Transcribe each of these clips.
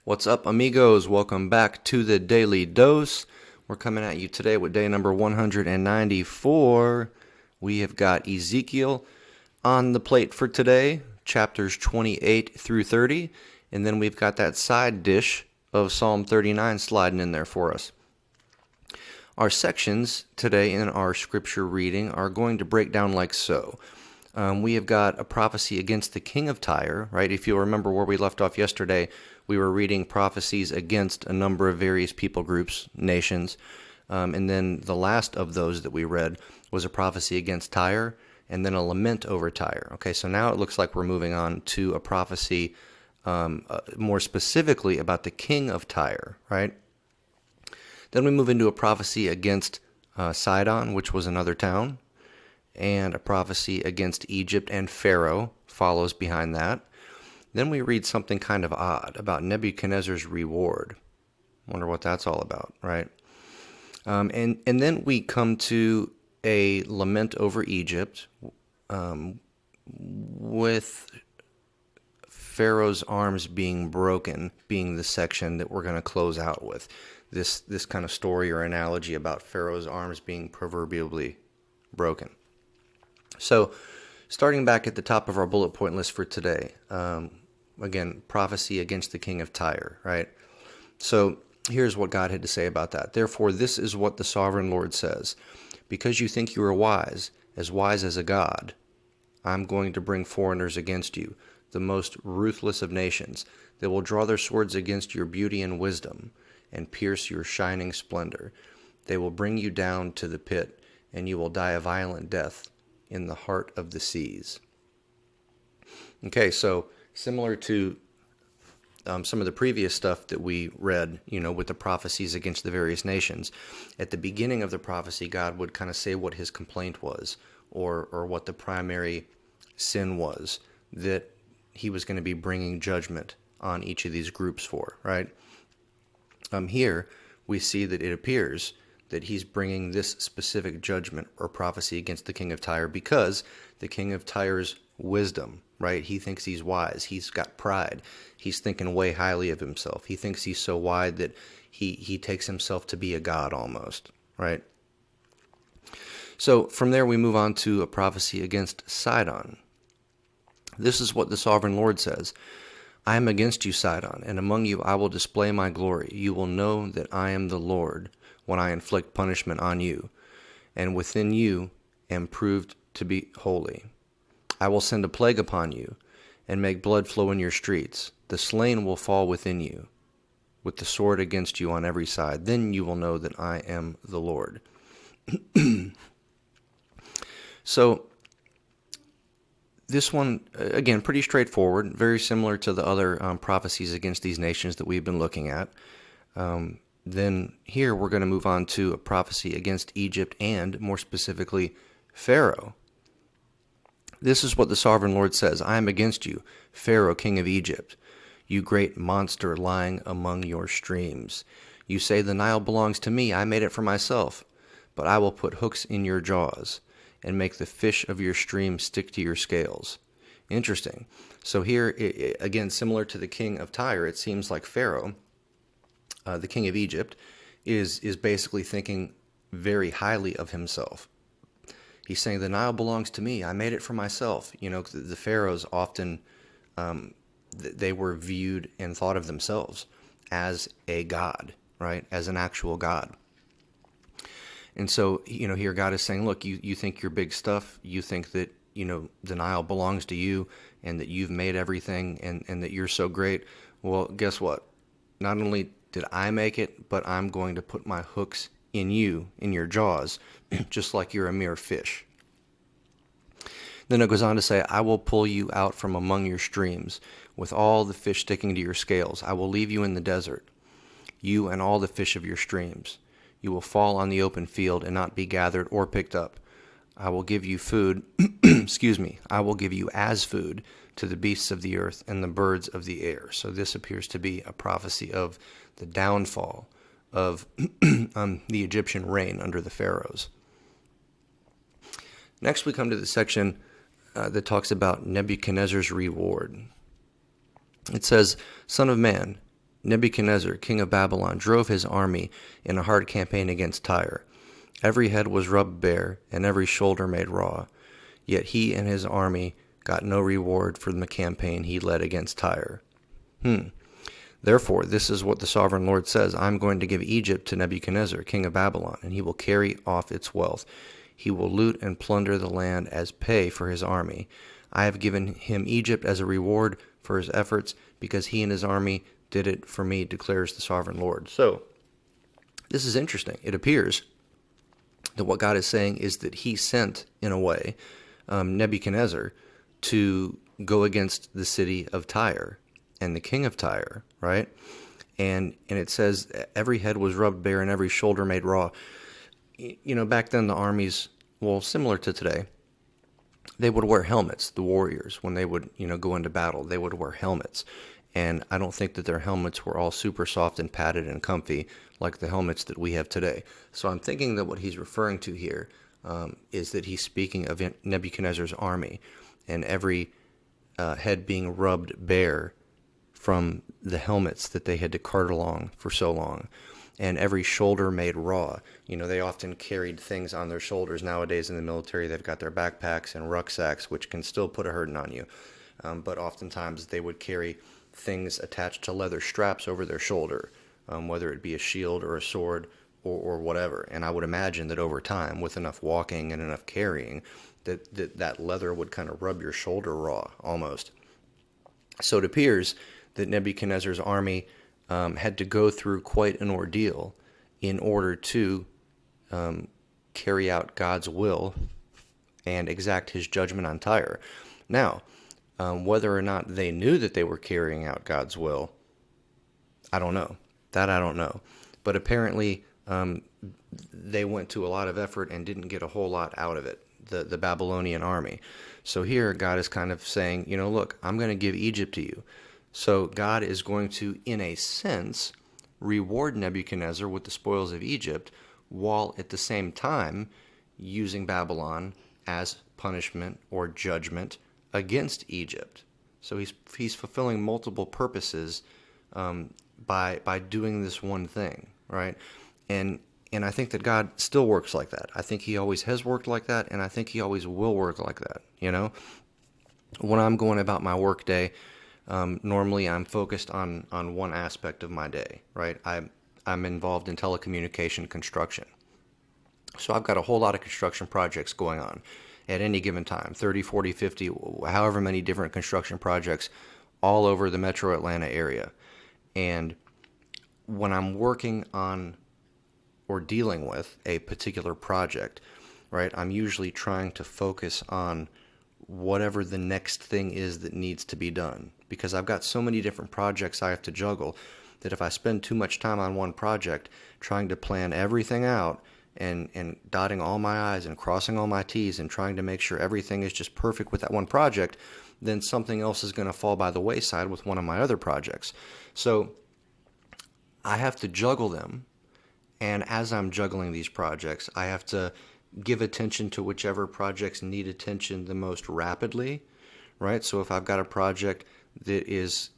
What's up, amigos? Welcome back to the Daily Dose. We're coming at you today with day number 194. We have got Ezekiel on the plate for today, chapters 28 through 30, and then we've got that side dish of Psalm 39 sliding in there for us. Our sections today in our scripture reading are going to break down like so. We have got a prophecy against the king of Tyre, right? If you'll remember where we left off yesterday, we were reading prophecies against a number of various people groups, nations, and then the last of those that we read was a prophecy against Tyre, and then a lament over Tyre. Okay, so now it looks like we're moving on to a prophecy more specifically about the king of Tyre, right? Then we move into a prophecy against Sidon, which was another town, and a prophecy against Egypt and Pharaoh follows behind that. Then we read something kind of odd about Nebuchadnezzar's reward. Wonder what that's all about, right? And then we come to a lament over Egypt with Pharaoh's arms being broken, being the section that we're going to close out with. This kind of story or analogy about Pharaoh's arms being proverbially broken. So, starting back at the top of our bullet point list for today, again, prophecy against the king of Tyre, right? So, here's what God had to say about that. Therefore, this is what the sovereign Lord says. Because you think you are wise as a god, I'm going to bring foreigners against you, the most ruthless of nations. They will draw their swords against your beauty and wisdom and pierce your shining splendor. They will bring you down to the pit, and you will die a violent death in the heart of the seas. Okay, so similar to some of the previous stuff that we read, with the prophecies against the various nations, at the beginning of the prophecy, God would kind of say what his complaint was, or what the primary sin was that he was going to be bringing judgment on each of these groups for, right? Here, we see that it appears that he's bringing this specific judgment or prophecy against the king of Tyre because the king of Tyre's wisdom, right? He thinks he's wise. He's got pride. He's thinking way highly of himself. He thinks he's so wise that he takes himself to be a god almost, right? So from there we move on to a prophecy against Sidon. This is what the sovereign Lord says. I am against you, Sidon, and among you I will display my glory. You will know that I am the Lord when I inflict punishment on you, and within you am proved to be holy. I will send a plague upon you, and make blood flow in your streets. The slain will fall within you, with the sword against you on every side. Then you will know that I am the Lord. So, this one, again, pretty straightforward, very similar to the other prophecies against these nations that we've been looking at. Then here we're going to move on to a prophecy against Egypt and, more specifically, Pharaoh. This is what the sovereign Lord says. I am against you, Pharaoh, king of Egypt, you great monster lying among your streams. You say the Nile belongs to me. I made it for myself. But I will put hooks in your jaws and make the fish of your stream stick to your scales. Interesting. So here, again, similar to the king of Tyre, it seems like Pharaoh, the king of Egypt, is basically thinking very highly of himself. He's saying, the Nile belongs to me. I made it for myself. The pharaohs often, they were viewed and thought of themselves as a god, right? As an actual god. And so, here God is saying, look, you think you're big stuff. You think that, the Nile belongs to you and that you've made everything and that you're so great. Well, guess what? Not only did I make it, but I'm going to put my hooks in you, in your jaws, just like you're a mere fish. Then it goes on to say, I will pull you out from among your streams, with all the fish sticking to your scales. I will leave you in the desert, you and all the fish of your streams. You will fall on the open field and not be gathered or picked up. I will give you food, I will give you as food to the beasts of the earth and the birds of the air. So this appears to be a prophecy of the downfall of the Egyptian reign under the pharaohs. Next we come to the section that talks about Nebuchadnezzar's reward. It says, Son of man, Nebuchadnezzar, king of Babylon, drove his army in a hard campaign against Tyre. Every head was rubbed bare, and every shoulder made raw. Yet he and his army got no reward for the campaign he led against Tyre. Therefore, this is what the sovereign Lord says: I'm going to give Egypt to Nebuchadnezzar, king of Babylon, and he will carry off its wealth. He will loot and plunder the land as pay for his army. I have given him Egypt as a reward for his efforts, because he and his army did it for me, declares the sovereign Lord. So, this is interesting. It appears that what God is saying is that he sent, in a way, Nebuchadnezzar to go against the city of Tyre and the king of Tyre, right? And it says every head was rubbed bare and every shoulder made raw. Back then the armies, well, similar to today, they would wear helmets. The warriors, when they would, go into battle, they would wear helmets. And I don't think that their helmets were all super soft and padded and comfy like the helmets that we have today. So I'm thinking that what he's referring to here is that he's speaking of Nebuchadnezzar's army and every head being rubbed bare from the helmets that they had to cart along for so long, and every shoulder made raw. They often carried things on their shoulders. Nowadays in the military, they've got their backpacks and rucksacks, which can still put a hurting on you. But oftentimes they would carry things attached to leather straps over their shoulder, whether it be a shield or a sword or whatever. And I would imagine that over time, with enough walking and enough carrying, that leather would kind of rub your shoulder raw almost. So it appears that Nebuchadnezzar's army had to go through quite an ordeal in order to carry out God's will and exact his judgment on Tyre. Now, whether or not they knew that they were carrying out God's will, I don't know. That I don't know. But apparently they went to a lot of effort and didn't get a whole lot out of it, the Babylonian army. So here God is kind of saying, look, I'm going to give Egypt to you. So God is going to, in a sense, reward Nebuchadnezzar with the spoils of Egypt, while at the same time using Babylon as punishment or judgment against Egypt. So he's fulfilling multiple purposes by doing this one thing, right? And I think that God still works like that. I think he always has worked like that, and I think he always will work like that, When I'm going about my work day, normally I'm focused on one aspect of my day, right? I'm involved in telecommunication construction. So I've got a whole lot of construction projects going on at any given time, 30, 40, 50, however many different construction projects all over the metro Atlanta area. And when I'm working on or dealing with a particular project, right, I'm usually trying to focus on whatever the next thing is that needs to be done, because I've got so many different projects I have to juggle that if I spend too much time on one project trying to plan everything out and dotting all my I's and crossing all my T's and trying to make sure everything is just perfect with that one project, then something else is going to fall by the wayside with one of my other projects. So I have to juggle them, and as I'm juggling these projects, I have to give attention to whichever projects need attention the most rapidly, right? So if I've got a project that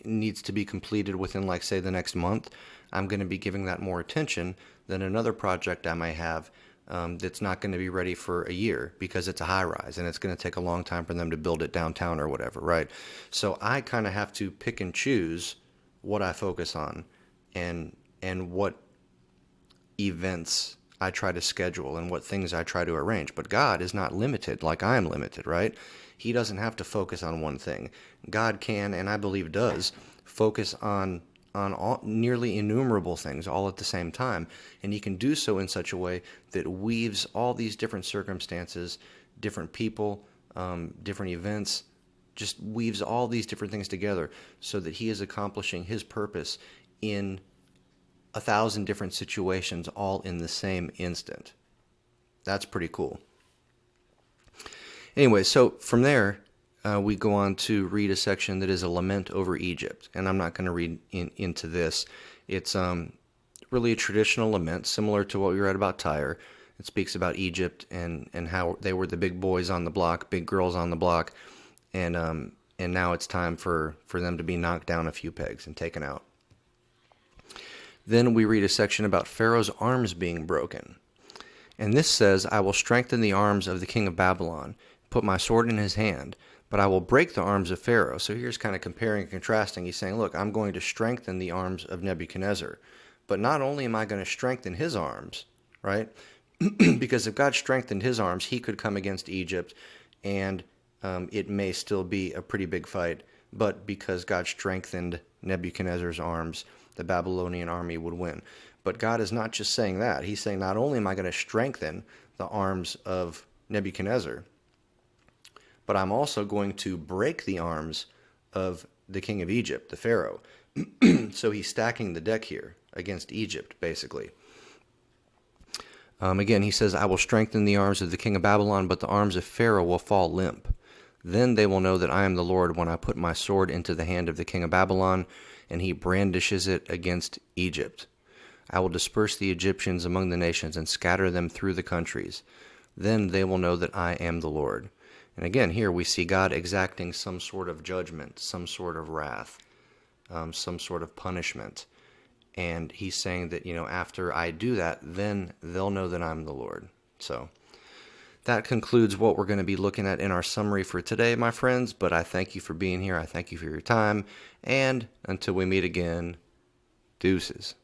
needs to be completed within, like, say, the next month, I'm going to be giving that more attention than another project I may have that's not going to be ready for a year because it's a high-rise and it's going to take a long time for them to build it downtown or whatever, right? So I kind of have to pick and choose what I focus on and what events I try to schedule and what things I try to arrange. But God is not limited like I am limited, right? He doesn't have to focus on one thing. God can, and I believe does, focus on all, nearly innumerable things all at the same time. And he can do so in such a way that weaves all these different circumstances, different people, different events, just weaves all these different things together so that he is accomplishing his purpose in 1,000 different situations all in the same instant. That's pretty cool. Anyway, so from there, we go on to read a section that is a lament over Egypt. And I'm not going to read into this. It's really a traditional lament, similar to what we read about Tyre. It speaks about Egypt and how they were the big boys on the block, big girls on the block. And now it's time for them to be knocked down a few pegs and taken out. Then we read a section about Pharaoh's arms being broken. And this says, I will strengthen the arms of the king of Babylon, put my sword in his hand, but I will break the arms of Pharaoh. So here's kind of comparing and contrasting. He's saying, look, I'm going to strengthen the arms of Nebuchadnezzar. But not only am I going to strengthen his arms, right? Because if God strengthened his arms, he could come against Egypt, and it may still be a pretty big fight. But because God strengthened Nebuchadnezzar's arms, the Babylonian army would win. But God is not just saying that. He's saying, not only am I going to strengthen the arms of Nebuchadnezzar, but I'm also going to break the arms of the king of Egypt, the Pharaoh. So he's stacking the deck here against Egypt, basically. Again, he says, I will strengthen the arms of the king of Babylon, but the arms of Pharaoh will fall limp. Then they will know that I am the Lord when I put my sword into the hand of the king of Babylon, and he brandishes it against Egypt. I will disperse the Egyptians among the nations and scatter them through the countries. Then they will know that I am the Lord. And again, here we see God exacting some sort of judgment, some sort of wrath, some sort of punishment. And he's saying that, after I do that, then they'll know that I'm the Lord. So that concludes what we're going to be looking at in our summary for today, my friends. But I thank you for being here. I thank you for your time. And until we meet again, deuces.